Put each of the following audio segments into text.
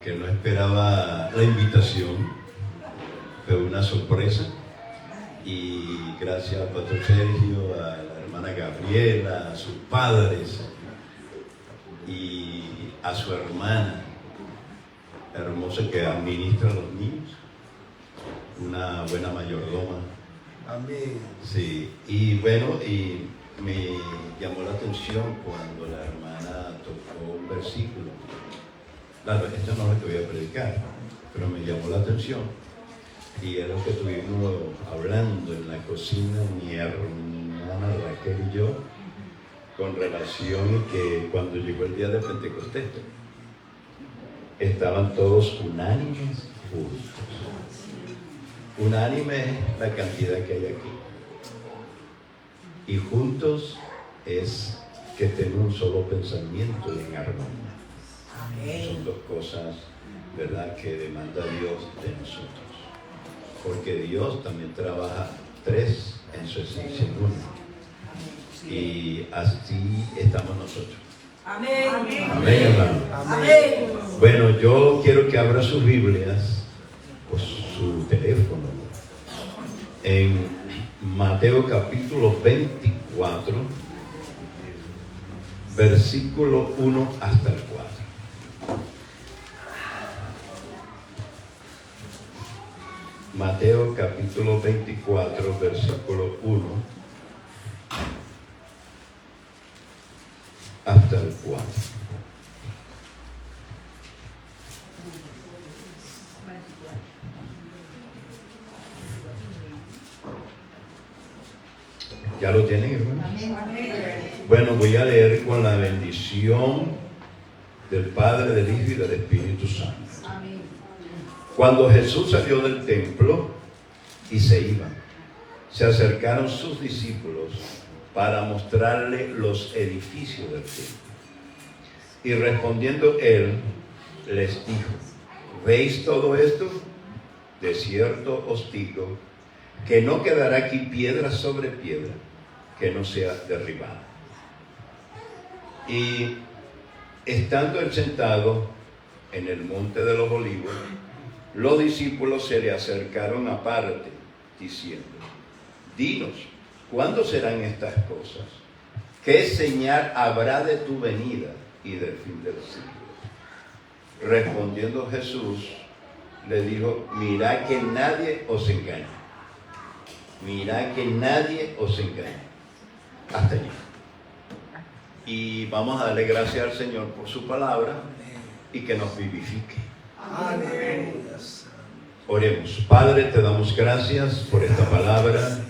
que no esperaba la invitación, fue una sorpresa, y gracias al pastor Sergio, a la hermana Gabriela, a sus padres y a su hermana hermosa que administra a los niños, una buena mayordoma. Amén. Sí, y bueno, y me llamó la atención cuando la hermana tocó un versículo. Claro, esto no es lo que voy a predicar, pero me llamó la atención. Y es lo que estuvimos hablando en la cocina, mi hermana Raquel y yo, con relación a que cuando llegó el día de Pentecostés, estaban todos unánimes juntos. Unánime es la cantidad que hay aquí. Y juntos es que tengan un solo pensamiento y en armonía. Son dos cosas, ¿verdad?, que demanda Dios de nosotros. Porque Dios también trabaja tres en su esencia en uno. Y así estamos nosotros. Amén. Amén, hermano. Amén. Bueno, yo quiero que abra sus Biblias o su teléfono en Mateo capítulo 24, versículo 1 hasta el 4. Mateo capítulo 24, versículo 1 hasta el 4. ¿Ya lo tienen, hermano? Bueno, voy a leer con la bendición del Padre, del Hijo y del Espíritu Santo. Cuando Jesús salió del templo y se iba, se acercaron sus discípulos para mostrarle los edificios del templo. Y respondiendo él, les dijo: ¿veis todo esto? De cierto os digo que no quedará aquí piedra sobre piedra que no sea derribada. Y estando él sentado en el monte de los olivos, los discípulos se le acercaron aparte, diciendo: dinos, ¿cuándo serán estas cosas? ¿Qué señal habrá de tu venida y del fin del siglo? Respondiendo Jesús, le dijo: mirad que nadie os engañe. Mirad que nadie os engañe. Hasta allí. Y vamos a darle gracias al Señor por su palabra y que nos vivifique. Amén. Oremos. Padre, te damos gracias por esta palabra.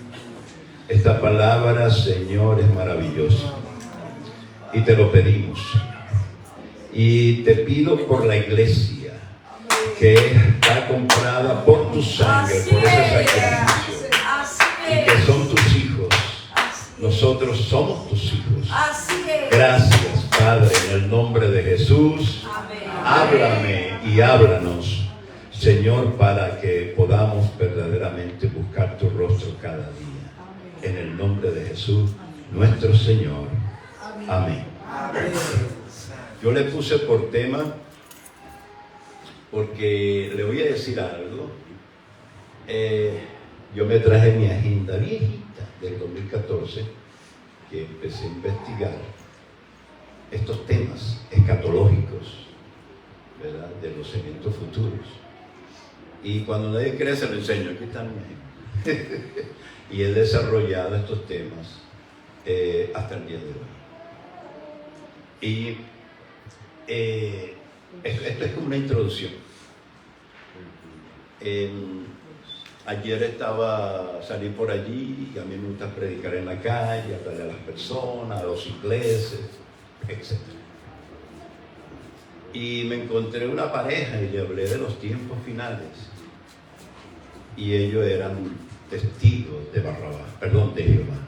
Esta palabra, Señor, es maravillosa. Y te lo pedimos. Y te pido por la iglesia que está comprada por tu sangre, por ese sacrificio. Y que son tus hijos. Nosotros somos tus hijos. Gracias, Padre, en el nombre de Jesús. Háblame y háblanos, Señor, para que podamos verdaderamente buscar tu rostro cada día. En el nombre de Jesús, nuestro Señor. Amén. Yo le puse por tema, porque le voy a decir algo. Yo me traje mi agenda viejita del 2014, que empecé a investigar estos temas escatológicos, ¿verdad?, de los eventos futuros. Y cuando nadie cree, se lo enseño. Aquí está mi agenda. Y he desarrollado estos temas hasta el día de hoy. Y esto es como una introducción. Ayer salí por allí y a mí me gusta predicar en la calle, hablarle a las personas, a los ingleses, etc. Y me encontré una pareja y le hablé de los tiempos finales. Y ellos eran testigos de de Jehová.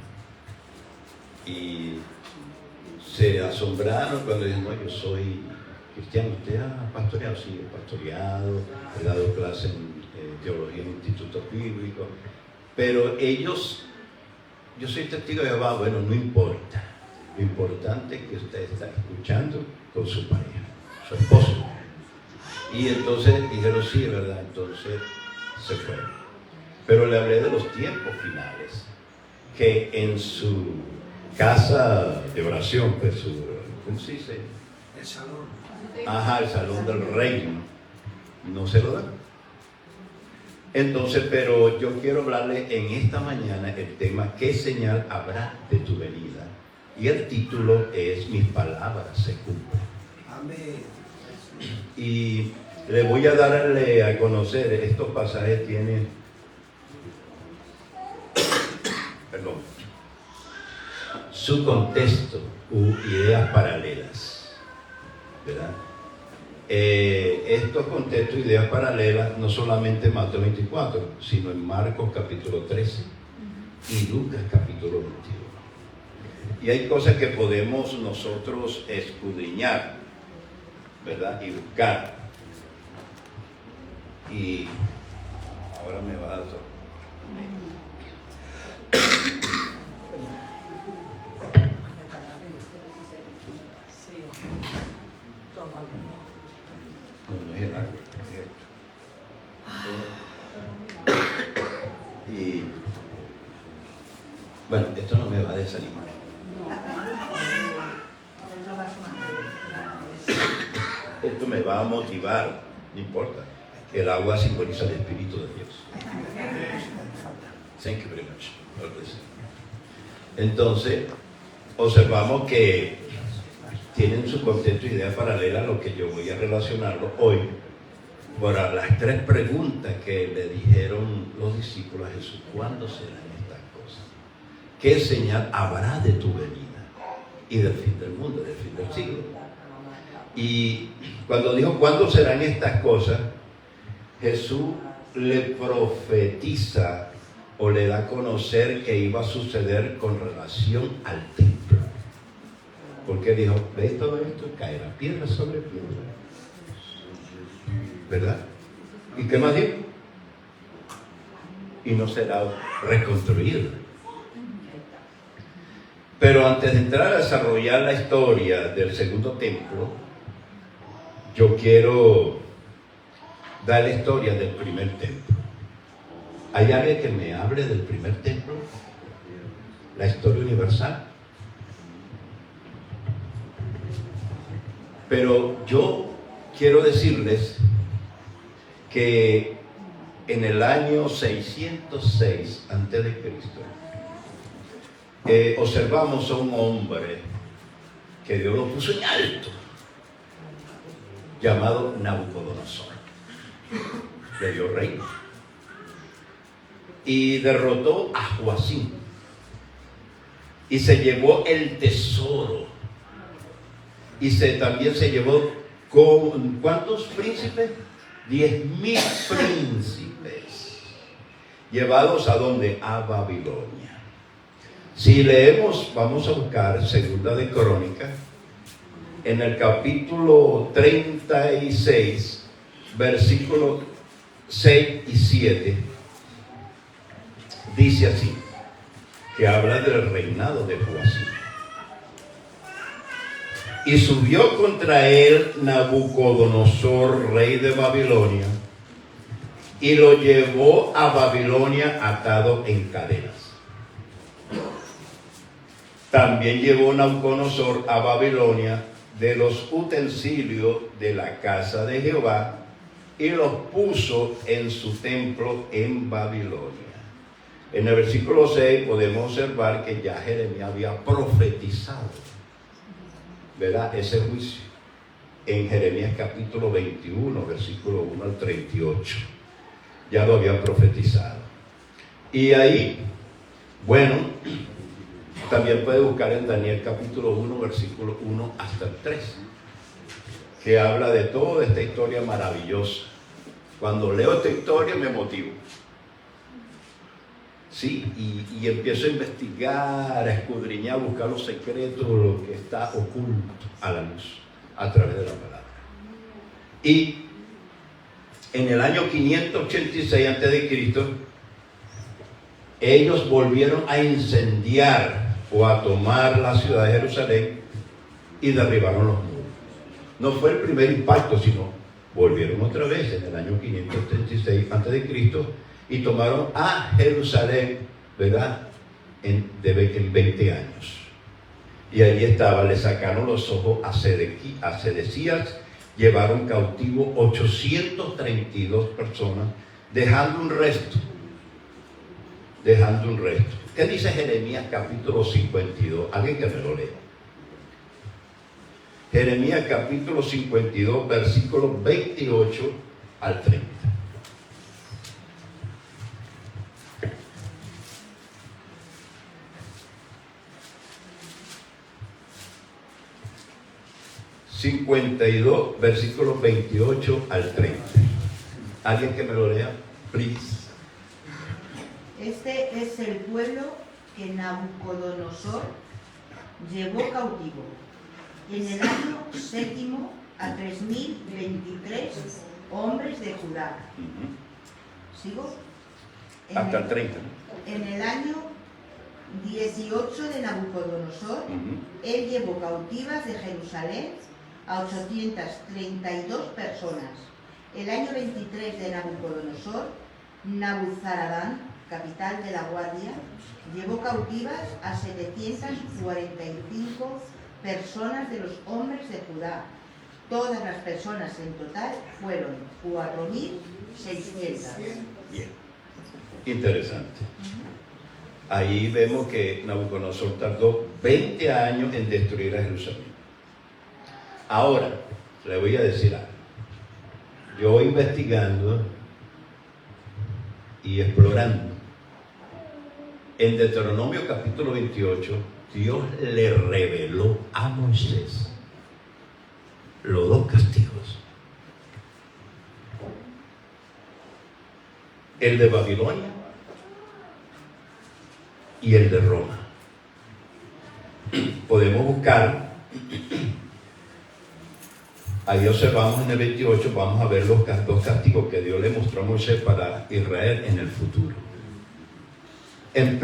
Y se asombraron cuando dijeron: no, yo soy cristiano. ¿Usted ha pastoreado? Sí, he pastoreado, he dado clases en teología en institutos bíblicos. Pero ellos, yo soy testigo de Jehová. Bueno, no importa. Lo importante es que usted está escuchando con su pareja, su esposo. Y entonces dijeron, sí, es verdad, entonces se fueron. Pero le hablé de los tiempos finales, que en su casa de oración, pues ¿cómo se dice? El salón. Ajá, el salón del reino, no se lo dan. Entonces, pero yo quiero hablarle en esta mañana el tema, ¿qué señal habrá de tu venida? Y el título es, mis palabras se cumplen. Amén. Y le voy a darle a conocer, estos pasajes tienen, perdón, su contexto u ideas paralelas, ¿verdad? Estos contextos e ideas paralelas no solamente en Mateo 24, sino en Marcos capítulo 13 y Lucas capítulo 21. Y hay cosas que podemos nosotros escudriñar, ¿verdad? Y buscar. Y ahora me va a dar todo. No es el árbol, es esto. Y bueno, esto no me va a desanimar. Esto me va a motivar, no importa. El agua simboliza el Espíritu de Dios. Thank you very much. Entonces, observamos que tienen su contexto e idea paralela a lo que yo voy a relacionarlo hoy por las tres preguntas que le dijeron los discípulos a Jesús. ¿Cuándo serán estas cosas? ¿Qué señal habrá de tu venida y del fin del mundo, del fin del siglo? Y cuando dijo ¿cuándo serán estas cosas?, Jesús le profetiza o le da a conocer que iba a suceder con relación al templo. Porque dijo, ¿veis todo esto? Caerá piedra sobre piedra. ¿Verdad? ¿Y qué más dijo? Y no será reconstruido. Pero antes de entrar a desarrollar la historia del segundo templo, yo quiero dar la historia del primer templo. ¿Hay alguien que me hable del primer templo? La historia universal. Pero yo quiero decirles que en el año 606 a.C., observamos a un hombre que Dios lo puso en alto, llamado Nabucodonosor. Le dio reino y derrotó a Joacim y se llevó el tesoro y también se llevó con ¿cuántos príncipes? 10,000 príncipes llevados ¿a dónde? A Babilonia. Si leemos, vamos a buscar Segunda de Crónicas en el capítulo 36, versículos 6 y 7, dice así, que habla del reinado de Joacim. Y subió contra él Nabucodonosor, rey de Babilonia, y lo llevó a Babilonia atado en cadenas. También llevó Nabucodonosor a Babilonia de los utensilios de la casa de Jehová y los puso en su templo en Babilonia. En el versículo 6 podemos observar que ya Jeremías había profetizado, ¿verdad?, ese juicio. En Jeremías capítulo 21, versículo 1 al 38. Ya lo había profetizado. Y ahí, bueno, también puede buscar en Daniel capítulo 1, versículo 1 hasta el 3, que habla de toda esta historia maravillosa. Cuando leo esta historia me motivo. Sí, y empiezo a investigar, a escudriñar, a buscar los secretos, lo que está oculto a la luz, a través de la palabra. Y en el año 586 a.C., ellos volvieron a incendiar o a tomar la ciudad de Jerusalén y derribaron los muros. No fue el primer impacto, sino volvieron otra vez en el año 536 a.C. y tomaron a Jerusalén, ¿verdad? En 20 años. Y allí estaba, le sacaron los ojos a Sedecías, llevaron cautivo 832 personas, dejando un resto. ¿Qué dice Jeremías capítulo 52? Alguien que me lo lea. Jeremías capítulo 52, versículos 28 al 30. ...52, versículos 28 al 30. ¿Alguien que me lo lea? Please. Este es el pueblo que Nabucodonosor llevó cautivo en el año 7 a 3023 hombres de Judá. ¿Sigo? Hasta el 30. En el año 18 de Nabucodonosor, él llevó cautivas de Jerusalén a 832 personas. El año 23 de Nabucodonosor, Nabuzaradán, capital de la guardia, llevó cautivas a 745 personas de los hombres de Judá. Todas las personas en total fueron 4.600. Bien, interesante. Ahí vemos que Nabucodonosor tardó 20 años en destruir a Jerusalén. Ahora, le voy a decir algo. Yo investigando y explorando, en Deuteronomio capítulo 28, Dios le reveló a Moisés los dos castigos. El de Babilonia y el de Roma. Podemos buscar, ahí observamos en el 28, vamos a ver los dos castigos que Dios le mostró a Moisés para Israel en el futuro. En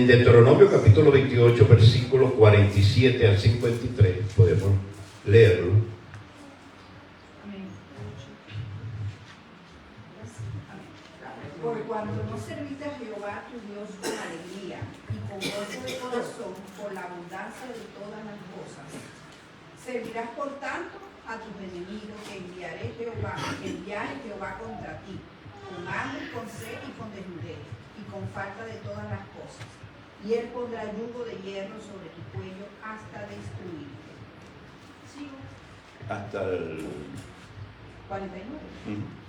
Deuteronomio capítulo 28, versículos 47 al 53, podemos leerlo. Por cuanto no serviste a Jehová tu Dios con alegría y con gozo de corazón por la abundancia de todas las cosas, servirás por tanto a tus enemigos que enviare Jehová contra ti, con hambre, con sed y con desnudez, y con falta de todas las cosas. Y él pondrá yugo de hierro sobre tu cuello hasta destruirte. ¿Sigo? Hasta el 49.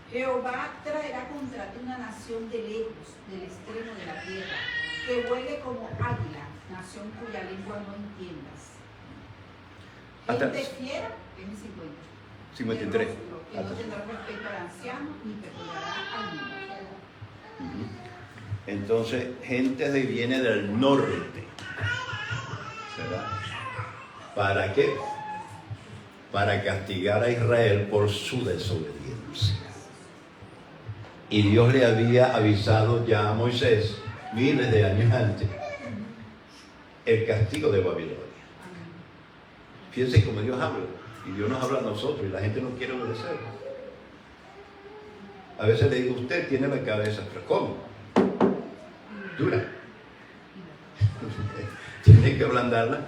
Jehová traerá contra ti una nación de lejos, del extremo de la tierra, que vuele como águila, nación cuya lengua no entiendas. Gente fiera, en 53. Que no tendrá respeto al anciano, ni perdonará al niño. Entonces, gente que viene del norte, ¿verdad? ¿Para qué? Para castigar a Israel por su desobediencia. Y Dios le había avisado ya a Moisés, miles de años antes, el castigo de Babilonia. Fíjense cómo Dios habla, y Dios nos habla a nosotros, y la gente no quiere obedecer. A veces le digo, usted tiene la cabeza, pero ¿cómo? Dura. Tiene que ablandarla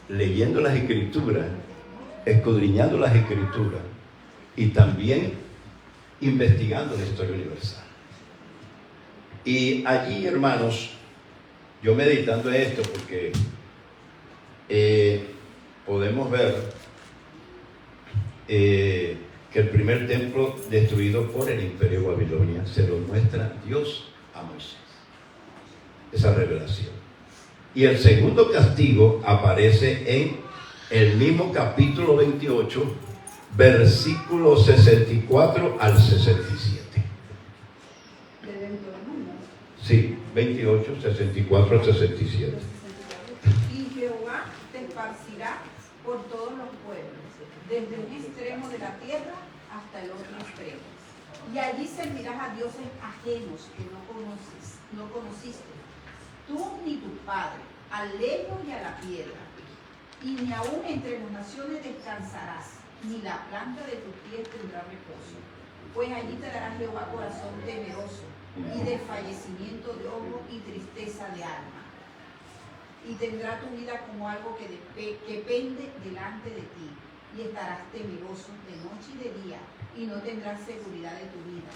leyendo las Escrituras, escudriñando las Escrituras, y también investigando la historia universal. Y allí, hermanos, yo meditando en esto, porque podemos ver que el primer templo destruido por el imperio Babilonia se lo muestra Dios a Moisés, esa revelación. Y el segundo castigo aparece en el mismo capítulo 28, versículos 64 al 67. Sí, 28, 64 al 67. Y Jehová te esparcirá por todos los pueblos, desde un extremo de la tierra hasta el otro extremo. Y allí servirás a dioses ajenos que no conociste, tú ni tu padre, al leño y a la piedra. Y ni aún entre las naciones descansarás. ni la planta de tus pies tendrá reposo. Pues allí te dará Jehová corazón temeroso, y desfallecimiento de ojo y tristeza de alma. Y tendrá tu vida como algo que pende delante de ti, y estarás temeroso de noche y de día, y no tendrás seguridad de tu vida.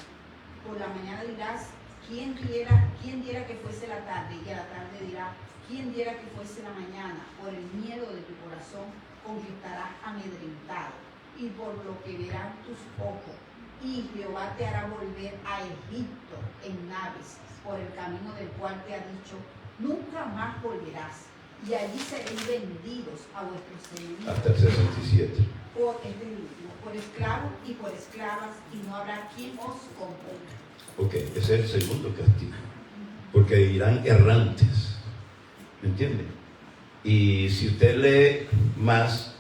Por la mañana dirás, ¿quién diera que fuese la tarde? Y a la tarde dirá, ¿quién diera que fuese la mañana? Por el miedo de tu corazón, con que estarás amedrentado, y por lo que verán tus ojos. Y Jehová te hará volver a Egipto en naves, por el camino del cual te ha dicho, nunca más volverás, y allí seréis vendidos a vuestros enemigos. Hasta el 67. Por esclavos y por esclavas, y no habrá quien os compre. Ok, ese es el segundo castigo. Porque irán errantes. ¿Me entiende? Y si usted lee más,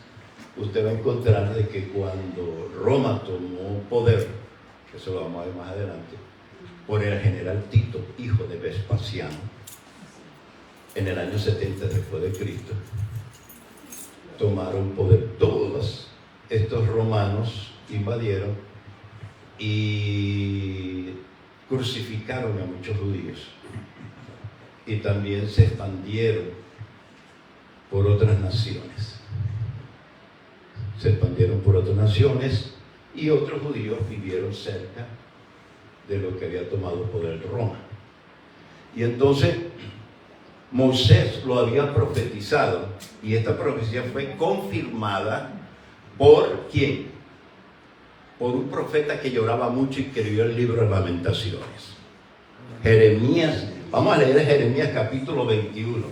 usted va a encontrar de que cuando Roma tomó poder, eso lo vamos a ver más adelante, por el general Tito, hijo de Vespasiano, en el año 70 después de Cristo, tomaron poder. Todos estos romanos invadieron y crucificaron a muchos judíos, y también se expandieron por otras naciones. Se expandieron por otras naciones y otros judíos vivieron cerca de lo que había tomado poder Roma. Y entonces Moisés lo había profetizado, y esta profecía fue confirmada por ¿quién? Por un profeta que lloraba mucho y escribió el libro de Lamentaciones. Jeremías, vamos a leer Jeremías capítulo 25,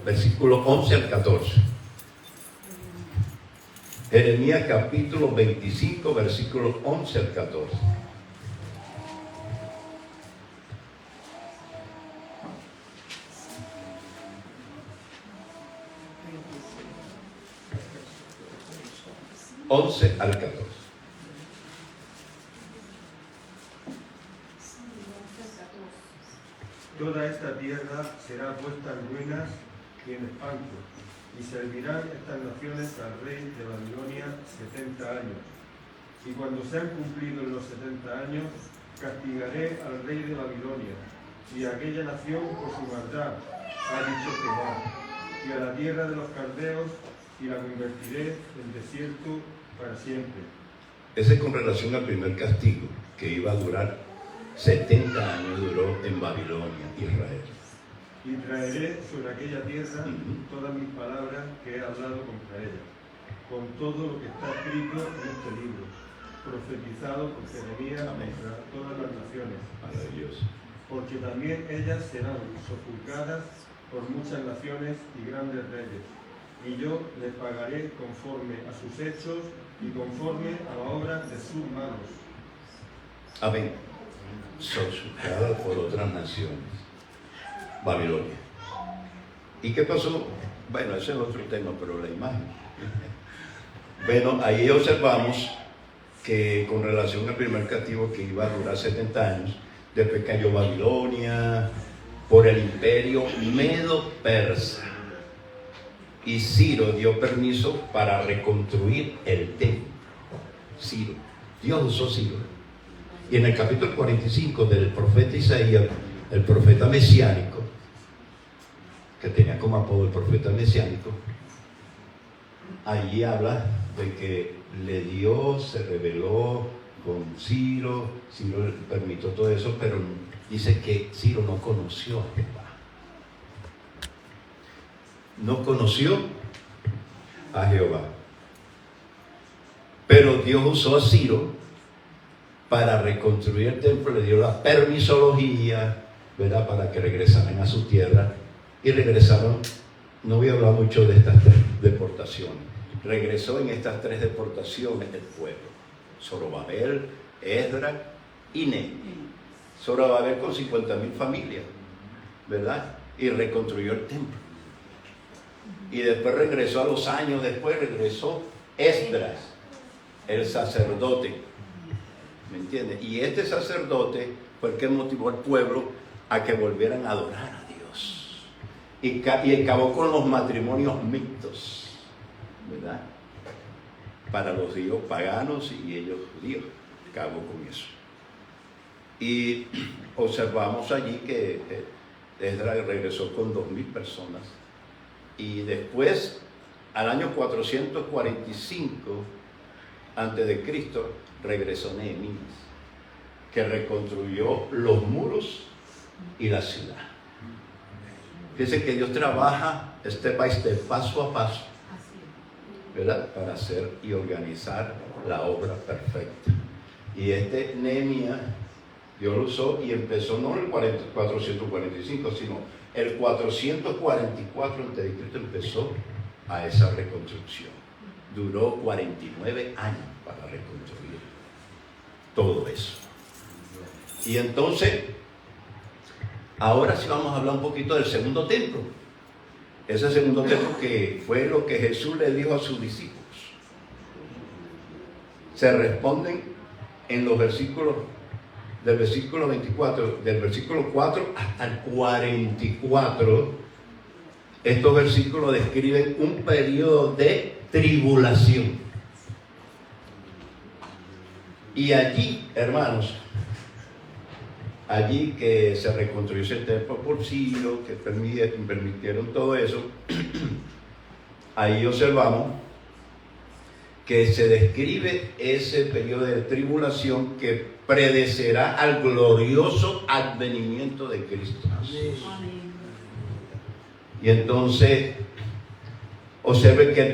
versículos 11 al 14. Jeremías capítulo 25, versículos 11 al 14. (11 al 14). Toda esta tierra será puesta en ruinas y en espanto, y servirán estas naciones al rey de Babilonia 70 años. Y cuando sean cumplidos los 70 años, castigaré al rey de Babilonia y a aquella nación por su maldad, ha dicho Jehová, y a la tierra de los caldeos, y la convertiré en desierto para siempre. Ese es con relación al primer castigo, que iba a durar 70 años, duró en Babilonia, Israel. Y traeré sobre aquella tierra todas mis palabras que he hablado contra ella, con todo lo que está escrito en este libro, profetizado por Jeremías contra todas las naciones. Maravilloso. Porque también ellas serán sofulcadas por muchas naciones y grandes reyes, y yo les pagaré conforme a sus hechos y conforme a la obra de sus manos. Amén. Sofocada por otras naciones. Babilonia. ¿Y qué pasó? Bueno, ese es otro tema, pero la imagen. Bueno, ahí observamos que con relación al primer castigo, que iba a durar 70 años, después cayó Babilonia por el imperio medo-persa. Y Ciro dio permiso para reconstruir el templo. Ciro. Dios usó Ciro. Y en el capítulo 45 del profeta Isaías, el profeta mesiánico, que tenía como apodo el profeta mesiánico, allí habla de que se reveló con Ciro, Ciro permitió todo eso, pero dice que Ciro no conoció a Jehová. No conoció a Jehová. Pero Dios usó a Ciro para reconstruir el templo, le dio la permisología, ¿verdad?, para que regresaran a su tierra. Y regresaron, no voy a hablar mucho de estas 3 deportaciones, regresó en estas 3 deportaciones el pueblo: Zorobabel, Esdras y Nehemías. Zorobabel con 50,000 familias, ¿verdad?, y reconstruyó el templo. Y después regresó, a los años después regresó Esdras, el sacerdote, ¿me entiendes? Y este sacerdote fue el que motivó al pueblo a que volvieran a adorar a Dios. Y acabó con los matrimonios mixtos, ¿verdad? para los judíos paganos y ellos judíos. Acabó con eso. Y observamos allí que Esdras regresó con 2.000 personas. Y después, al año 445 a.C., regresó Nehemías, que reconstruyó los muros y la ciudad. Fíjense que Dios trabaja step by step, paso a paso, ¿verdad? Para hacer y organizar la obra perfecta. Y Nehemías, Dios lo usó y empezó no en el 445, sino el 444 a.C. empezó a esa reconstrucción. Duró 49 años para reconstruir todo eso. Y entonces, ahora sí vamos a hablar un poquito del segundo templo. Ese segundo templo que fue lo que Jesús le dijo a sus discípulos. Se responden en los versículos, del versículo 24, del versículo 4 hasta el 44. Estos versículos describen un periodo de tribulación. Y allí, hermanos, allí que se reconstruyó ese templo por Ciro, que permitieron todo eso, ahí observamos que se describe ese periodo de tribulación que predecerá al glorioso advenimiento de Cristo Jesús. Y entonces, observen que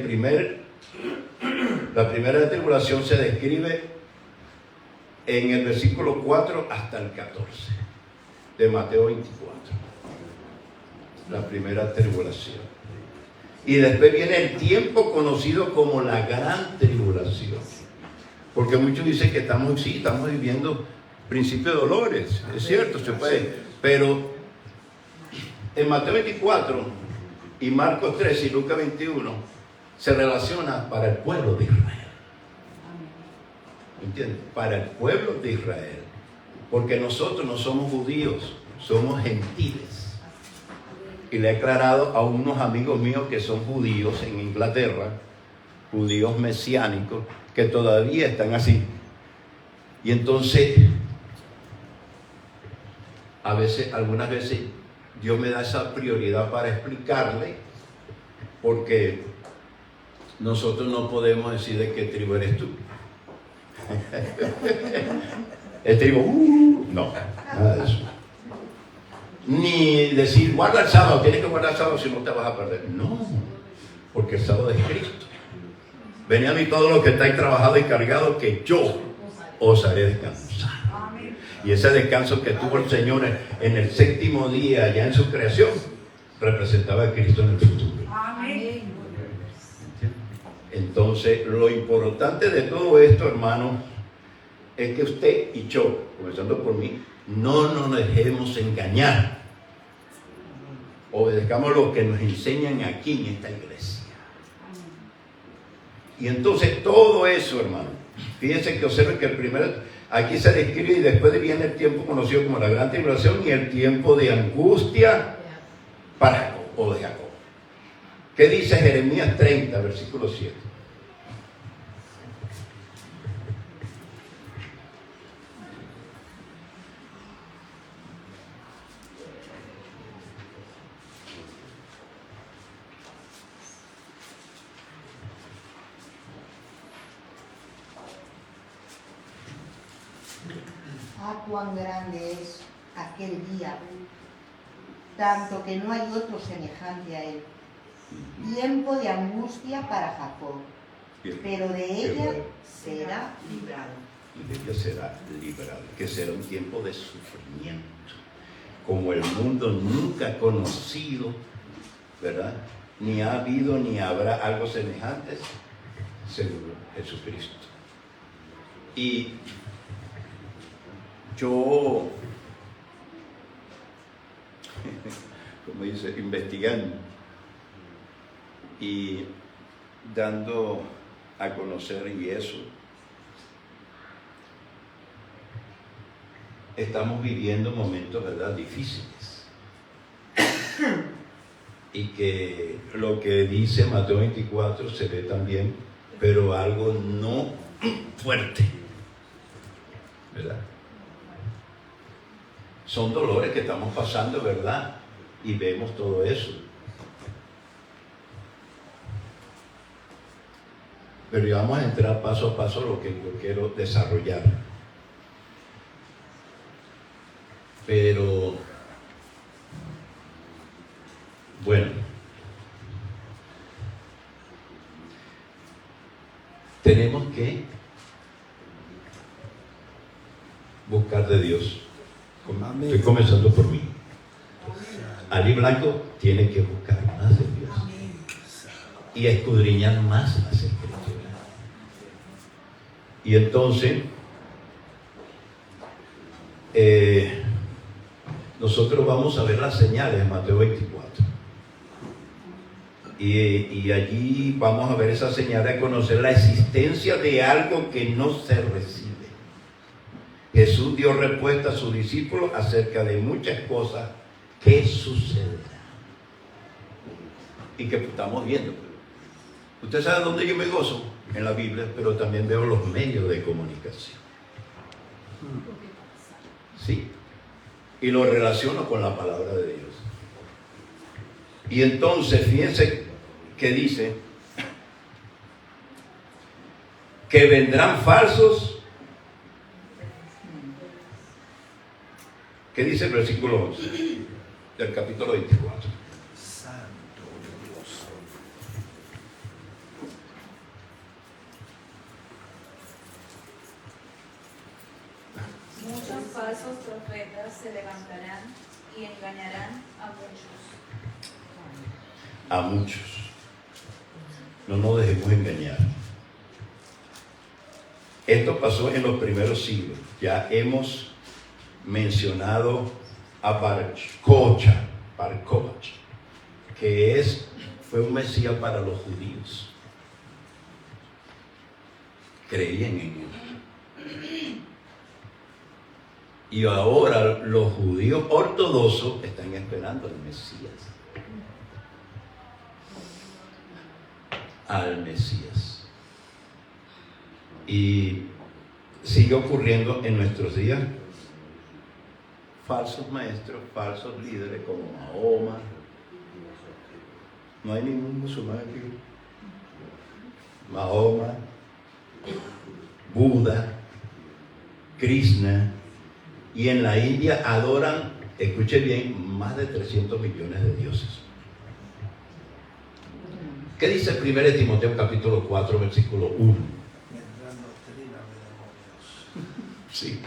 la primera tribulación se describe en el versículo 4 hasta el 14 de Mateo 24. La primera tribulación. Y después viene el tiempo conocido como la gran tribulación. Porque muchos dicen que estamos viviendo principio de dolores. Es cierto, se puede. Pero en Mateo 24 y Marcos 13 y Lucas 21 se relaciona para el pueblo de Israel. ¿Entiendes? Para el pueblo de Israel. Porque nosotros no somos judíos, somos gentiles. Y le he aclarado a unos amigos míos que son judíos en Inglaterra, judíos mesiánicos, que todavía están así. Y entonces, algunas veces, Dios me da esa prioridad para explicarle, porque nosotros no podemos decir de qué tribu eres tú. El tribu, no, nada de eso. Ni decir, guarda el sábado, tienes que guardar el sábado si no te vas a perder. No, porque el sábado es Cristo. Venid a mí todos los que estáis trabajados y cargados, que yo os haré descansar. Y ese descanso que tuvo el Señor en el séptimo día, ya en su creación, representaba a Cristo en el futuro. Amén. Entonces, lo importante de todo esto, hermano, es que usted y yo, comenzando por mí, no nos dejemos engañar. Obedezcamos lo que nos enseñan aquí en esta iglesia. Y entonces todo eso, hermano, fíjense que observen que aquí se describe y después viene el tiempo conocido como la gran tribulación y el tiempo de angustia para Jacob, o de Jacob. ¿Qué dice Jeremías 30, versículo 7? Cuán grande es aquel día, tanto que no hay otro semejante a él. Tiempo de angustia para Jacob, pero de ella será librado. Y de ella será librado, que será un tiempo de sufrimiento, como el mundo nunca ha conocido, ¿verdad? Ni ha habido ni habrá algo semejante, según Jesucristo. Y yo, como dice, investigando y dando a conocer y eso, estamos viviendo momentos, ¿verdad?, difíciles. Y que lo que dice Mateo 24 se ve también pero algo no fuerte, ¿verdad? Son dolores que estamos pasando, ¿verdad? Y vemos todo eso. Pero ya vamos a entrar paso a paso lo que yo quiero desarrollar. Pero, bueno, tenemos que buscar de Dios. Estoy comenzando por mí. Ali Blanco tiene que buscar más de Dios y escudriñar más las Escrituras. Y entonces, nosotros vamos a ver las señales de Mateo 24. Y allí vamos a ver esa señal de conocer la existencia de algo que no se recibe. Jesús dio respuesta a sus discípulos acerca de muchas cosas que sucederán y que estamos viendo. Usted sabe dónde yo me gozo, en la Biblia, pero también veo los medios de comunicación. Sí. Y lo relaciono con la palabra de Dios. Y entonces, fíjense que dice que vendrán falsos. ¿Qué dice el versículo 11 del capítulo 24? Santo Dios. Muchos falsos profetas se levantarán y engañarán a muchos. A muchos. No nos dejemos engañar. Esto pasó en los primeros siglos. Ya hemos mencionado a Bar Kokhba, que fue un Mesías para los judíos. Creían en él. Y ahora los judíos ortodoxos están esperando al Mesías. Al Mesías. Y sigue ocurriendo en nuestros días. Falsos maestros, falsos líderes como Mahoma. No hay ningún musulmán aquí. Mahoma, Buda, Krishna. Y en la India adoran, escuche bien, más de 300 millones de dioses. ¿Qué dice 1 Timoteo capítulo 4, versículo 1? Vendrán doctrinas de demonios. Sí.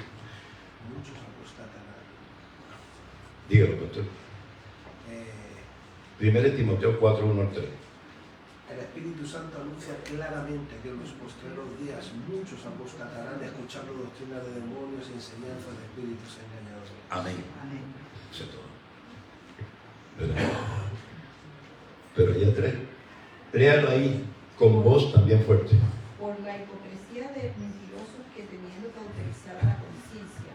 Muchos apostatarán. Dígalo, pastor. 1 Timoteo 4, 1 al 3. El Espíritu Santo anuncia claramente que en los postreros días muchos apostatarán escuchando doctrinas de demonios y enseñanzas de espíritus engañadores. Amén. Eso es todo. ¿Verdad? Pero hay 3. Léalo ahí con voz también fuerte. Por la hipocresía de mentirosos que teniendo cauterizada la conciencia,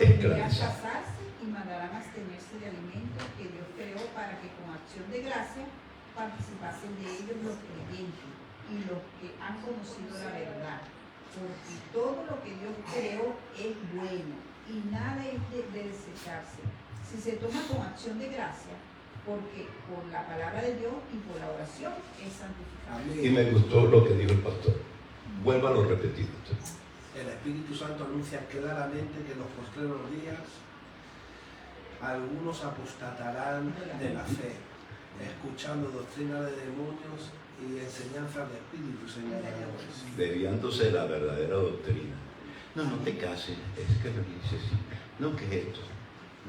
Esclavizada. prohibirán casarse y mandarán abstenerse de alimentos que Dios creó para que con acción de gracia participasen de ellos los creyentes y los que han conocido la verdad. Porque todo lo que Dios creó es bueno y nada es de desecharse si se toma con acción de gracia, porque por la palabra de Dios y por la oración es santificado. Y me gustó lo que dijo el pastor. Vuélvalo a repetir. El Espíritu Santo anuncia claramente que en los postreros días algunos apostatarán de la fe, escuchando doctrinas de demonios y enseñanzas de espíritus engañadores. Desviándose de la verdadera doctrina. No, no te cases. Es que lo que dice sí. No, ¿qué es esto?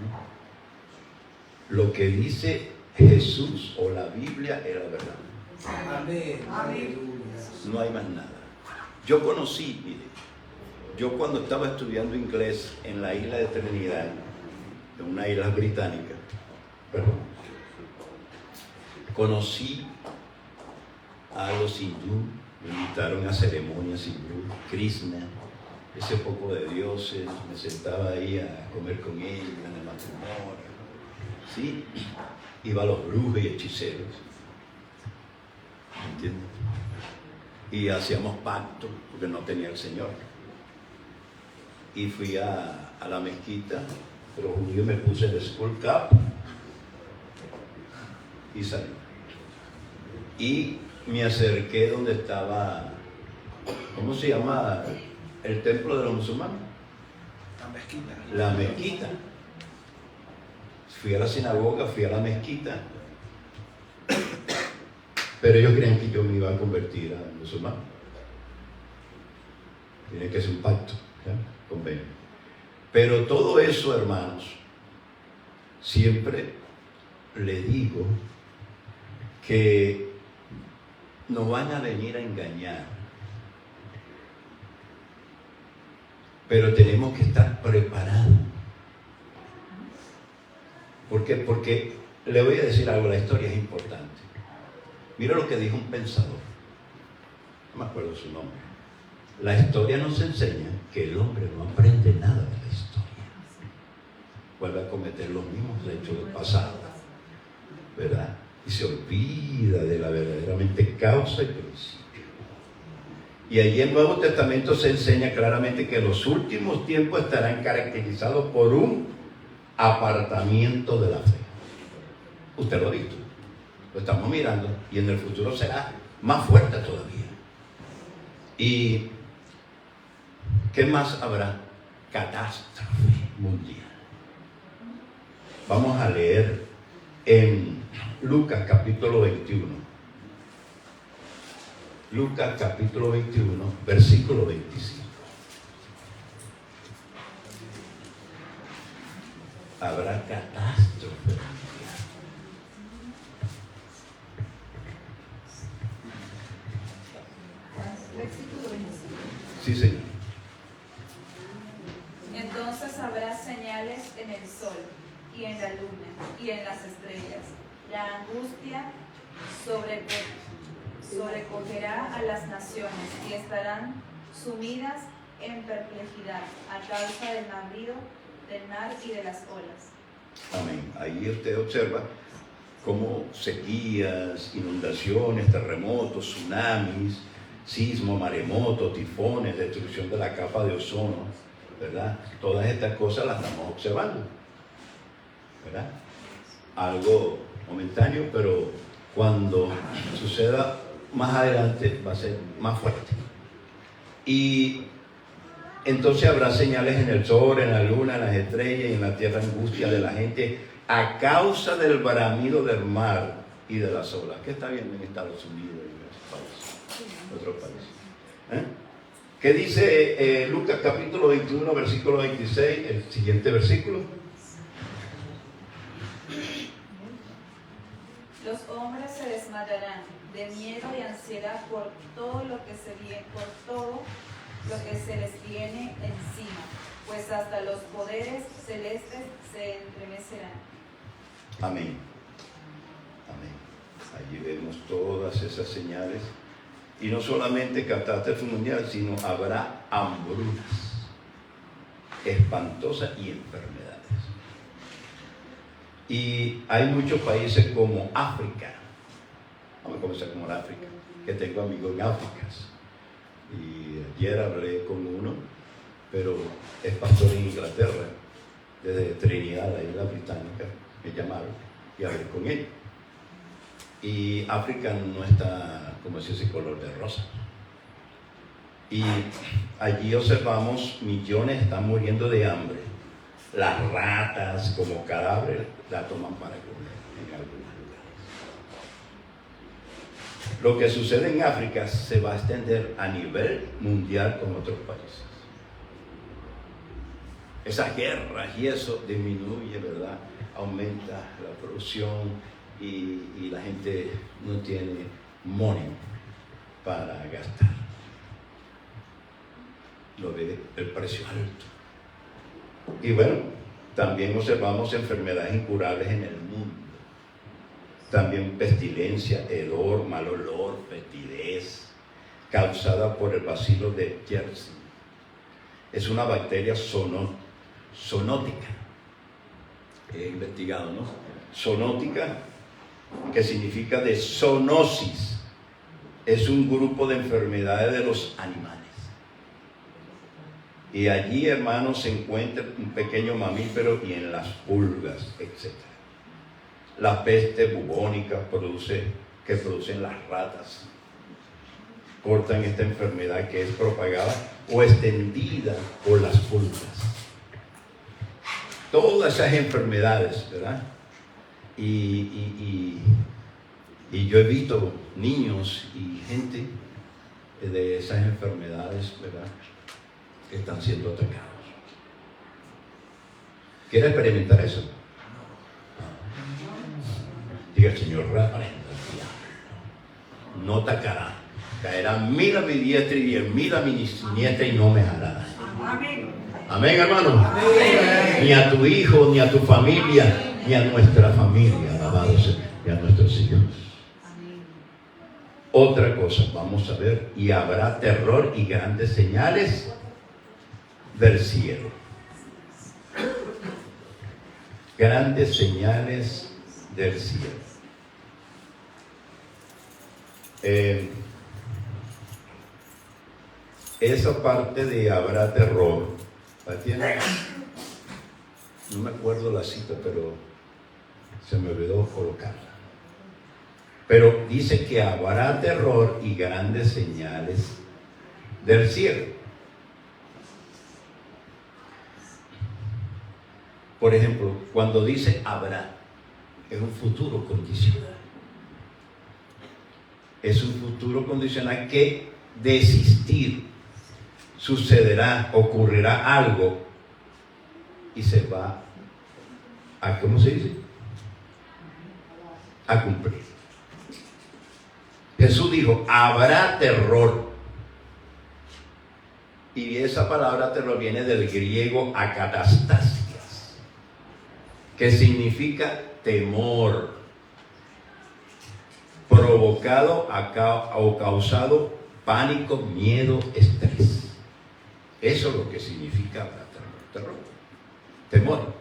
No. Lo que dice Jesús o la Biblia era verdad. Amén. Aleluya. No hay más nada. Yo conocí, mire, yo cuando estaba estudiando inglés en la isla de Trinidad, en una isla británica, conocí a los hindú, me invitaron a ceremonias hindú, Krishna, ese poco de dioses, me sentaba ahí a comer con ellos en el matrimonio, ¿sí? Iba a los brujos y hechiceros, ¿entiendes? y hacíamos pacto porque no tenía el Señor. Y fui a la mezquita, pero judío, me puse el skull cap y salí. Y me acerqué donde estaba, ¿cómo se llama? El templo de los musulmanes. La mezquita. La mezquita. Fui a la sinagoga, fui a la mezquita, pero ellos creían que yo me iba a convertir a musulmán. Tiene que ser un pacto, ¿ya? Convenio. Pero todo eso, hermanos, siempre le digo que nos van a venir a engañar, pero tenemos que estar preparados. ¿Por qué? Porque le voy a decir algo, la historia es importante. Mira lo que dijo un pensador, no me acuerdo su nombre. La historia nos enseña que el hombre no aprende nada de la historia. Vuelve a cometer los mismos hechos del pasado, ¿verdad? Y se olvida de la verdaderamente causa y principio. Y allí en el Nuevo Testamento se enseña claramente que los últimos tiempos estarán caracterizados por un apartamiento de la fe. Usted lo ha visto, lo estamos mirando, y en el futuro será más fuerte todavía. ¿Y qué más habrá? Catástrofe mundial. Vamos a leer en Lucas capítulo 21. Lucas capítulo 21, versículo 25. Habrá catástrofe mundial. Versículo 25. Sí, señor. Entonces habrá señales en el sol y en la luna y en las estrellas. La angustia sobrecogerá a las naciones y estarán sumidas en perplejidad a causa del navío del mar y de las olas. Amén. Ahí usted observa cómo sequías, inundaciones, terremotos, tsunamis, sismos, maremotos, tifones, destrucción de la capa de ozono, ¿verdad? Todas estas cosas las estamos observando, ¿verdad? Algo momentáneo, pero cuando suceda más adelante va a ser más fuerte. Y entonces habrá señales en el sol, en la luna, en las estrellas y en la tierra, angustia de la gente a causa del bramido del mar y de las olas. ¿Qué está viendo en Estados Unidos y en otros países? ¿Qué dice Lucas capítulo 21, versículo 26, el siguiente versículo? Los hombres se desmayarán de miedo y ansiedad por todo lo que se les viene encima, pues hasta los poderes celestes se estremecerán. Amén. Amén. Allí vemos todas esas señales. Y no solamente catástrofe mundial, sino habrá hambrunas espantosas y enfermedades. Y hay muchos países como África. Vamos a comenzar con África, que tengo amigos en África. Y ayer hablé con uno, pero es pastor en Inglaterra, desde Trinidad, la isla británica. Me llamaron y hablé con él. Y África no está, como si ese color de rosa. Y allí observamos millones están muriendo de hambre. Las ratas como cadáveres la toman para comer en algunos lugares. Lo que sucede en África se va a extender a nivel mundial con otros países. Esas guerras y eso disminuye, ¿verdad? Aumenta la producción y la gente no tiene money para gastar. Lo ve el precio alto. Y bueno, también observamos enfermedades incurables en el mundo. También pestilencia, hedor, mal olor, fetidez, causada por el bacilo de Yersin. Es una bacteria zoonótica. He investigado, ¿no? Zoonótica, que significa de zoonosis, es un grupo de enfermedades de los animales. Y allí, hermanos, se encuentra un pequeño mamífero y en las pulgas, etc. La peste bubónica que producen las ratas portan esta enfermedad que es propagada o extendida por las pulgas. Todas esas enfermedades, ¿verdad? Y yo he visto niños y gente de esas enfermedades, ¿verdad?, que están siendo atacados. ¿Quiere experimentar eso? Diga el Señor, reprenda al diablo. No atacará. Caerán 1000 a mi diestra y 10.000 a mi siniestra y no me hará. Amén. Amén, hermano. Amén. Ni a tu hijo, ni a tu familia, ni a nuestra familia, alabado sea, y a nuestro Señor. Amén. Otra cosa, vamos a ver, y habrá terror y grandes señales del cielo. Grandes señales del cielo. Esa parte de habrá terror, ¿la tiene? No me acuerdo la cita, pero se me olvidó colocarla. Pero dice que habrá terror y grandes señales del cielo. Por ejemplo, cuando dice habrá, es un futuro condicional. Es un futuro condicional que de existir sucederá, ocurrirá algo y se va a, ¿cómo se dice?, a cumplir. Jesús dijo, habrá terror. Y esa palabra terror viene del griego akatastasias, que significa temor, provocado o causado pánico, miedo, estrés. Eso es lo que significa terror, temor.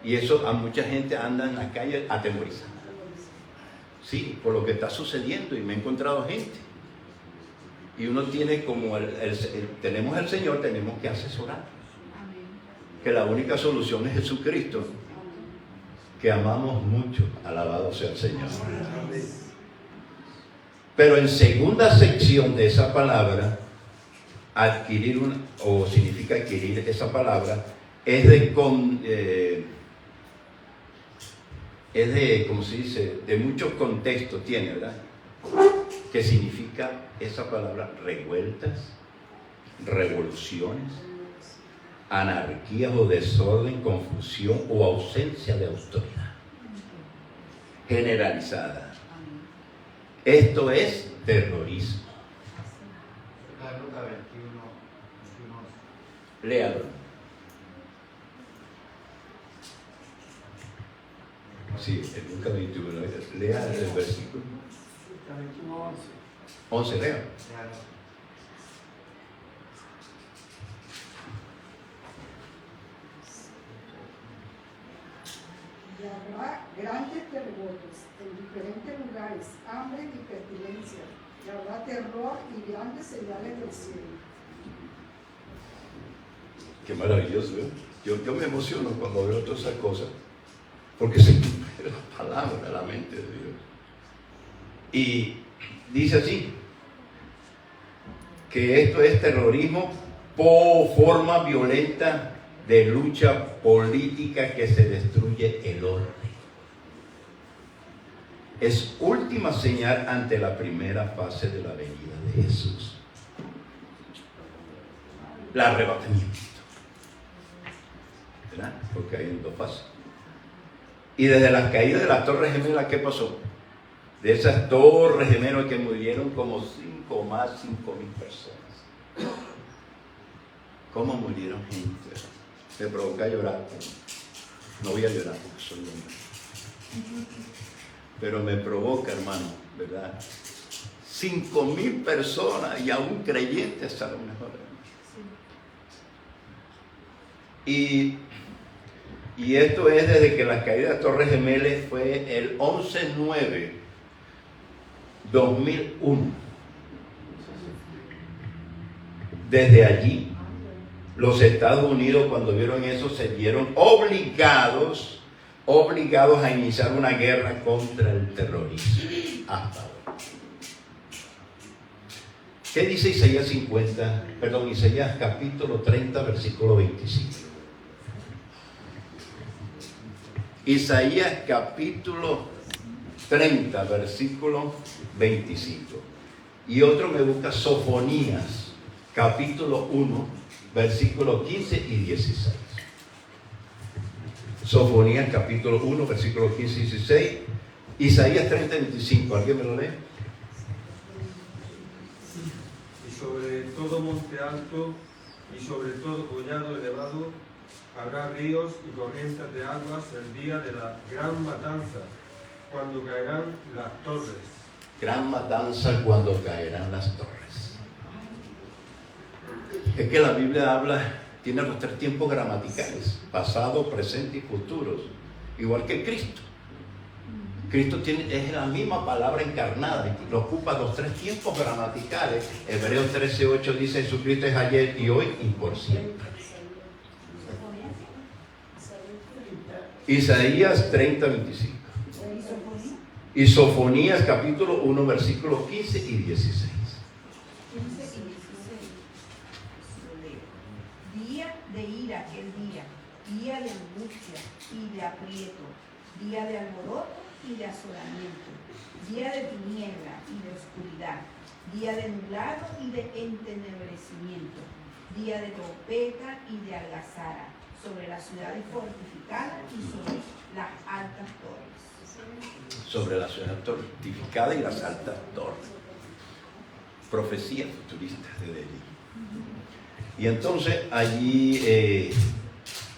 Y eso a mucha gente anda en la calle atemorizada. Sí, por lo que está sucediendo, y me he encontrado gente. Y uno tiene como tenemos el Señor, tenemos que asesorar. Que la única solución es Jesucristo, que amamos mucho, alabado sea el Señor. Pero en segunda sección de esa palabra, adquirir o significa adquirir esa palabra, es de ¿cómo se dice?, de muchos contextos tiene, ¿verdad? Que significa esa palabra revueltas, revoluciones, anarquías o desorden, confusión o ausencia de autoridad generalizada. Esto es terrorismo. Léalo. Sí, en Lucas 21, lea el versículo. 11, lea. Y habrá grandes terremotos en diferentes lugares, hambre y pestilencia, y habrá terror y grandes señales del cielo. Qué maravilloso, ¿eh? Yo me emociono cuando veo todas esas cosas, porque se cumple la palabra, la mente de Dios. Y dice así, que esto es terrorismo por forma violenta de lucha política que se destruye el orden. Es última señal ante la primera fase de la venida de Jesús. El arrebatamiento. ¿Verdad? Porque hay dos fases. Y desde las caídas de las torres gemelas, ¿qué pasó? De esas torres gemelas que murieron como 5.000 personas. ¿Cómo murieron gente? Me provoca llorar. No voy a llorar porque soy hombre. Pero me provoca, hermano, ¿verdad? 5.000 personas y aún creyentes a lo mejor. Y esto es desde que la caída de las Torres Gemelas fue el 11/9/2001. Desde allí, los Estados Unidos, cuando vieron eso, se vieron obligados a iniciar una guerra contra el terrorismo. Hasta ahora. ¿Qué dice Isaías Isaías capítulo 30, versículo 25? Isaías capítulo 30, versículo 25. Y otro me busca Sofonías, capítulo 1, versículo 15 y 16. Sofonías, capítulo 1, versículo 15 y 16. Isaías 30, 25. ¿Alguien me lo lee? Sobre todo monte alto y sobre todo collado elevado habrá ríos y corrientes de aguas el día de la gran matanza, cuando caerán las torres. Gran matanza cuando caerán las torres. Es que la Biblia tiene los 3 tiempos gramaticales: pasado, presente y futuros, igual que Cristo. Cristo es la misma palabra encarnada y ocupa los 3 tiempos gramaticales. Hebreos 13:8 dice: Jesucristo es ayer y hoy y por siempre. Isaías 30, 25. Y Sofonías capítulo 1, versículos 15 y 16. Día de ira aquel día de angustia y de aprieto, día de alboroto y de asolamiento, día de tiniebla y de oscuridad, día de nublado y de entenebrecimiento, día de trompeta y de algazara, sobre las ciudades fortificadas y sobre las altas torres. Sobre la ciudad fortificada y las altas torres. Profecías futuristas desde allí. Y entonces allí,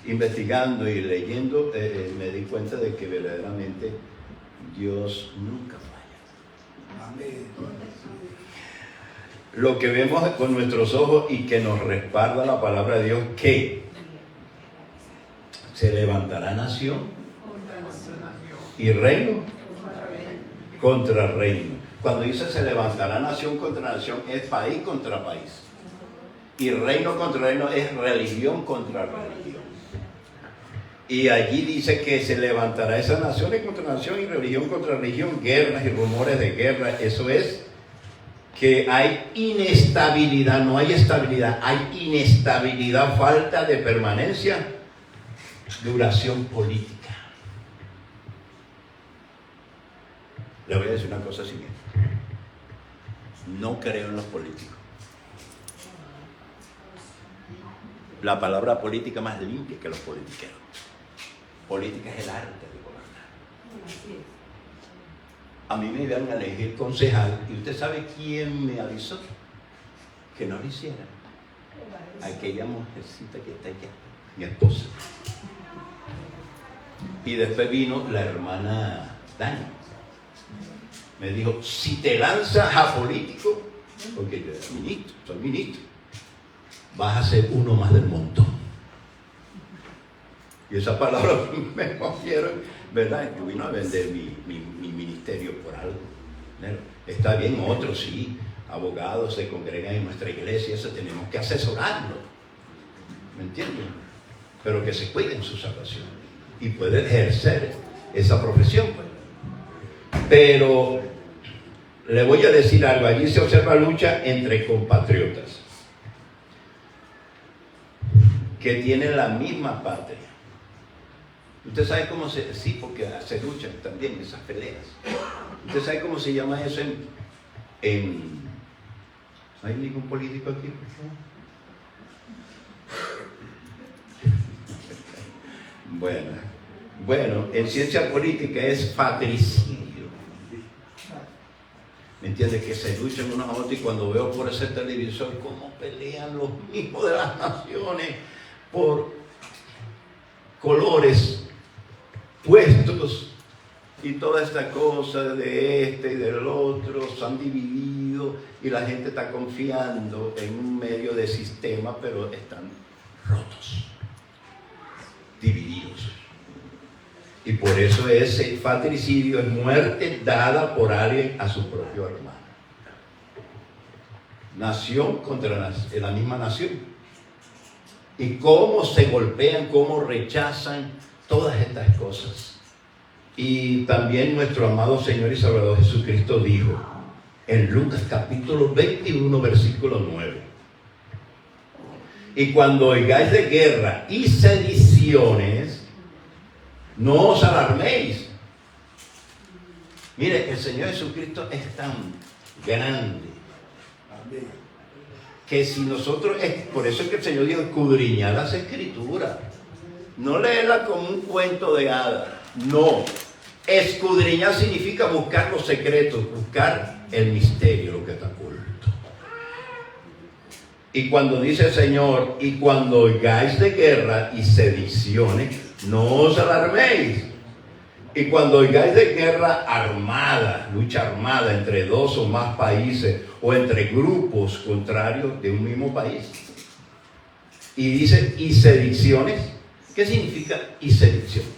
investigando y leyendo, me di cuenta de que verdaderamente Dios nunca falla. Amén. Lo que vemos con nuestros ojos y que nos respalda la palabra de Dios, que se levantará nación y reino contra reino. Cuando dice se levantará nación contra nación, es país contra país. Y reino contra reino es religión contra religión. Y allí dice que se levantará esa nación contra nación y religión contra religión, guerras y rumores de guerra. Eso es que hay inestabilidad, no hay estabilidad, hay inestabilidad, falta de permanencia, duración política. Le voy a decir una cosa siguiente. No creo en los políticos. La palabra política más limpia que los politiqueros. Política es el arte de gobernar. A mí me iban a elegir concejal y usted sabe quién me avisó que no lo hiciera. Aquella mujercita que está allá, mi esposa. Y después vino la hermana Dani. Me dijo, si te lanzas a político, porque yo era ministro, soy ministro, vas a ser uno más del montón. Y esa palabra me cogieron, ¿verdad? Yo vine a vender mi ministerio por algo. Está bien, otros sí, abogados se congregan en nuestra iglesia, eso tenemos que asesorarlo. ¿Me entienden? Pero que se cuiden su salvación y pueden ejercer esa profesión. Pues. Pero le voy a decir algo, allí se observa lucha entre compatriotas que tienen la misma patria. Usted sabe cómo se... Sí, porque se luchan también esas peleas. Usted sabe cómo se llama eso en ¿no hay ningún político aquí, por favor? Bueno, en ciencia política es patricidio. ¿Me entiendes? Que se luchan unos a otros y cuando veo por ese televisor cómo pelean los mismos de las naciones por colores, puestos y toda esta cosa de este y del otro, se han dividido y la gente está confiando en un medio de sistema, pero están rotos, divididos. Y por eso ese patricidio es muerte dada por alguien a su propio hermano. nación contra la misma nación. Y cómo se golpean, cómo rechazan todas estas cosas. Y también nuestro amado Señor y Salvador Jesucristo dijo en Lucas capítulo 21, versículo 9: y cuando oigáis de guerra y sediciones, no os alarméis. Mire, el Señor Jesucristo es tan grande que si nosotros, por eso es que el Señor dijo: escudriñad las Escrituras, no leerla como un cuento de hadas, no. Escudriñar significa buscar los secretos, buscar el misterio, lo que está oculto. Y cuando dice el Señor: y cuando oigáis de guerra y sediciones, no os alarméis. Y cuando oigáis de guerra armada, lucha armada entre dos o más países o entre grupos contrarios de un mismo país. Y dice: y sediciones. ¿Qué significa y sediciones?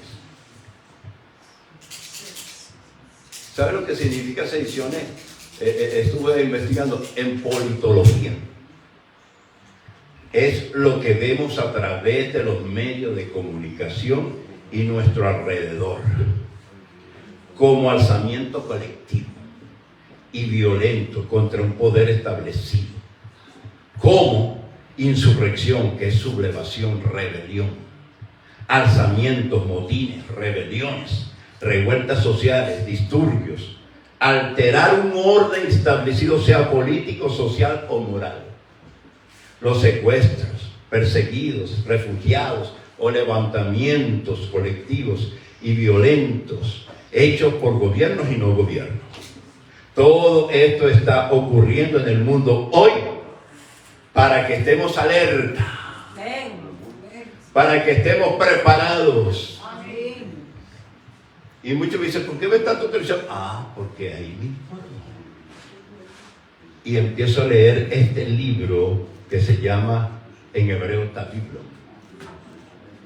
¿Sabe lo que significa sediciones? Estuve investigando en politología. Es lo que vemos a través de los medios de comunicación y nuestro alrededor, como alzamiento colectivo y violento contra un poder establecido, como insurrección, que es sublevación, rebelión, alzamientos, motines, rebeliones, revueltas sociales, disturbios, alterar un orden establecido, sea político, social o moral. Los secuestros, perseguidos, refugiados o levantamientos colectivos y violentos hechos por gobiernos y no gobiernos. Todo esto está ocurriendo en el mundo hoy para que estemos alerta, para que estemos preparados. Y muchos me dicen: ¿por qué ven tanto televisión? Porque ahí mismo. Y empiezo a leer este libro que se llama, en hebreo está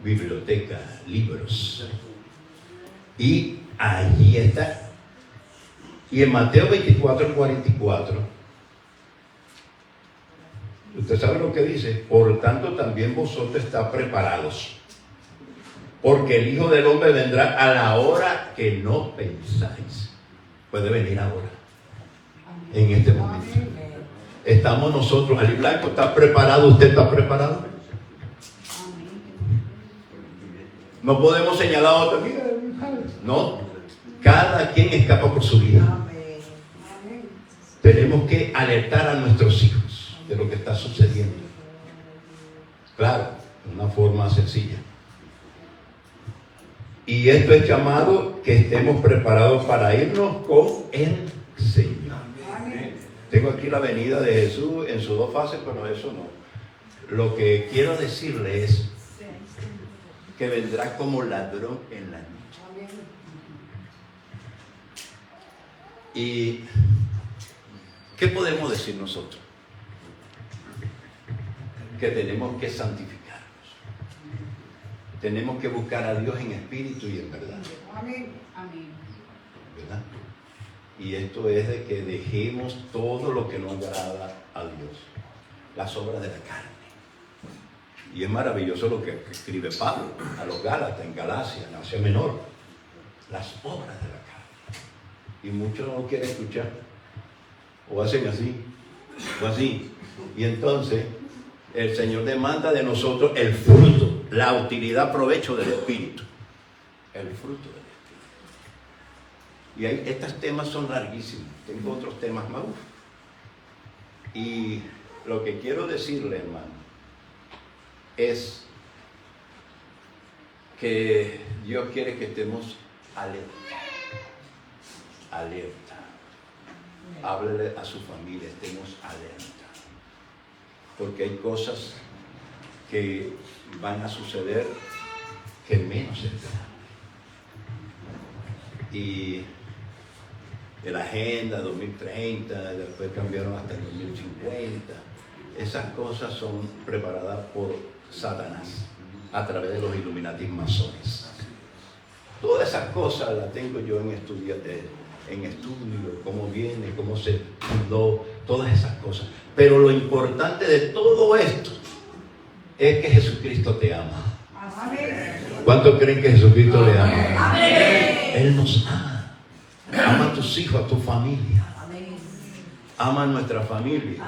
biblioteca, libros. Y allí está. Y en Mateo 24, 44, usted sabe lo que dice: por tanto también vosotros estáis preparados, porque el Hijo del Hombre vendrá a la hora que no pensáis. Puede venir ahora, en este momento. Estamos nosotros, Ali Blanco está preparado, usted está preparado. No podemos señalar a otro: mira, no, cada quien escapa por su vida. Tenemos que alertar a nuestros hijos de lo que está sucediendo. Claro, de una forma sencilla. Y esto es llamado que estemos preparados para irnos con el Señor. Tengo aquí la venida de Jesús en sus dos fases, pero eso no. Lo que quiero decirle es que vendrá como ladrón en la noche. ¿Y qué podemos decir nosotros? Que tenemos que santificarnos. Tenemos que buscar a Dios en espíritu y en verdad. ¿Verdad? Y esto es de que dejemos todo lo que no agrada a Dios, las obras de la carne. Y es maravilloso lo que escribe Pablo a los Gálatas en Galacia, en Asia Menor: las obras de la carne. Y muchos no lo quieren escuchar, o hacen así, o así. Y entonces el Señor demanda de nosotros el fruto, la utilidad, provecho del Espíritu. El fruto del Espíritu. Y estos temas son larguísimos. Tengo otros temas más. Y lo que quiero decirle, hermano, es que Dios quiere que estemos alerta. Alerta. Háblele a su familia, estemos alerta. Porque hay cosas que van a suceder que menos se esperan. Y de la agenda 2030, después cambiaron hasta el 2050. Esas cosas son preparadas por Satanás a través de los Illuminati masones. Todas esas cosas las tengo yo en estudio, cómo viene, cómo se fundó, todas esas cosas. Pero lo importante de todo esto es que Jesucristo te ama. ¿Cuántos creen que Jesucristo le ama? Él nos ama. Ama a tus hijos, a tu familia. Ama a nuestra familia.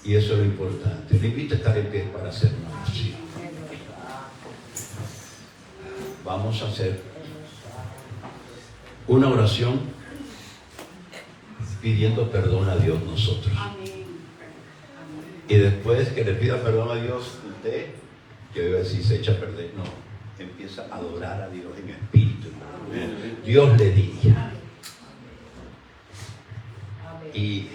Y eso es lo importante. Le invito a estar en pie para hacer una oración. Vamos a hacer una oración pidiendo perdón a Dios nosotros. Y después que le pida perdón a Dios, usted, yo iba a decir, se echa a perder. No, empieza a adorar a Dios en espíritu. Dios le diría. Y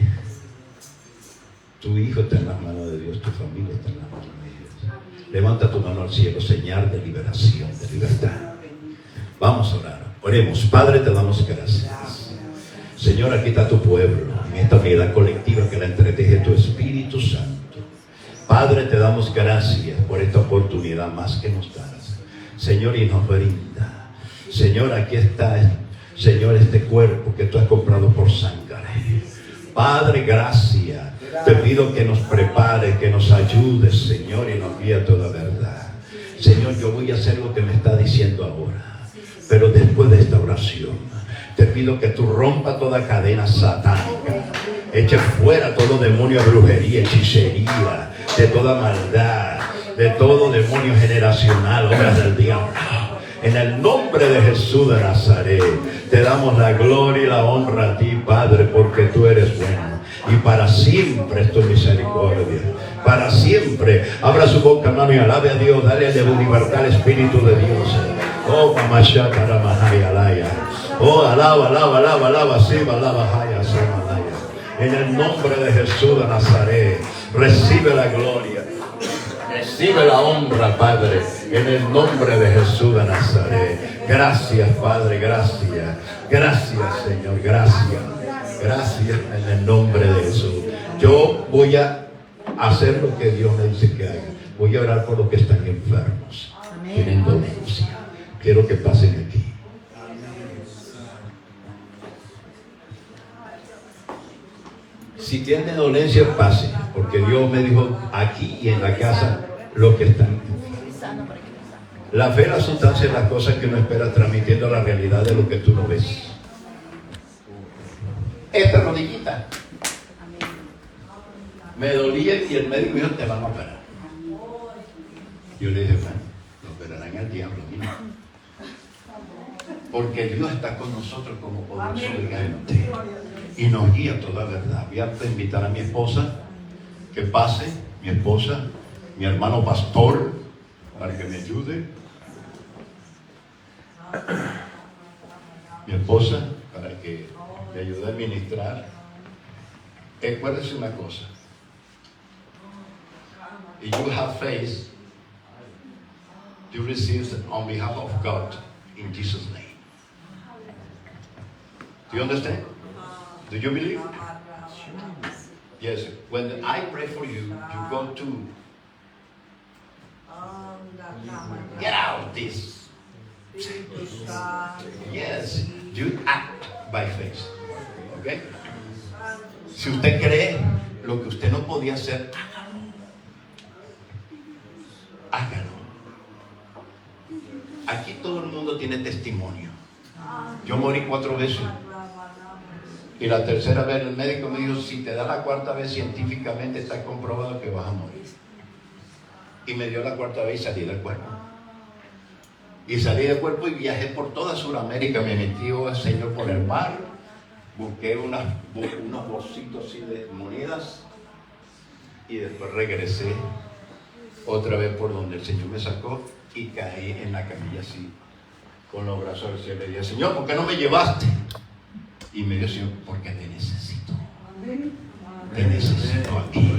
tu hijo está en las manos de Dios, tu familia está en las manos de Dios. Levanta tu mano al cielo, señal de liberación, de libertad. Vamos a orar. Oremos. Padre, te damos gracias. Señor, aquí está tu pueblo, en esta unidad colectiva que la entreteje tu Espíritu Santo. Padre, te damos gracias por esta oportunidad más que nos das. Señor, y nos brinda. Señor, aquí está, Señor, este cuerpo que tú has comprado por sangre. Padre, gracias. Te pido que nos prepare, que nos ayudes, Señor, y nos guíe a toda verdad. Señor, yo voy a hacer lo que me está diciendo ahora. Pero después de esta oración, te pido que tú rompas toda cadena satánica. Eche fuera todo demonio de brujería, hechicería, de toda maldad, de todo demonio generacional, obras del diablo. En el nombre de Jesús de Nazaret, te damos la gloria y la honra a ti, Padre, porque tú eres bueno. Y para siempre es tu misericordia. Para siempre. Abra su boca, hermano, y alabe a Dios. Dale de libertad al Espíritu de Dios. Oh, mamashata ramahaya alaya. Oh, alaba, alaba, alaba, alaba, siba, alaba, haya, samalaya. En el nombre de Jesús de Nazaret, recibe la gloria. Recibe la honra, Padre, en el nombre de Jesús de Nazaret. Gracias, Padre, gracias. Gracias, Señor, gracias. Gracias en el nombre de Jesús. Yo voy a hacer lo que Dios me dice que haga. Voy a orar por los que están enfermos. Tienen dolencia. Quiero que pasen aquí. Si tienen dolencia, pasen. Porque Dios me dijo aquí y en la casa los que están enfermos. La fe, la sustancia es las cosas que uno espera, transmitiendo la realidad de lo que tú no ves. Esta rodillita me dolía y el médico dijo, te van a operar. Yo le dije, bueno, lo operarán al diablo, mira. Porque Dios está con nosotros como poderoso gigante y nos guía a toda verdad. Voy a invitar a mi esposa que pase, mi esposa, mi hermano pastor, para que me ayude. Mi esposa, para que me ayude a administrar. Recuérdese una cosa. If you have faith, you receive it on behalf of God in Jesus' name. Do you understand? Do you believe? Yes. When I pray for you, you go to get out this. Yes. You act by faith. Okay? Si usted cree lo que usted no podía hacer, hágalo. Aquí todo el mundo tiene testimonio. Yo morí 4 veces. Y la tercera vez el médico me dijo, si te da la 4ª vez científicamente está comprobado que vas a morir. Y me dio la 4ª vez y salí del cuerpo. Y salí del cuerpo y viajé por toda Sudamérica. Me metí, Señor, por el mar. Busqué unos bolsitos así de monedas. Y después regresé otra vez por donde el Señor me sacó. Y caí en la camilla así, con los brazos al cielo. Y dije, Señor, ¿por qué no me llevaste? Y me dijo, Señor, porque te necesito. Te necesito aquí.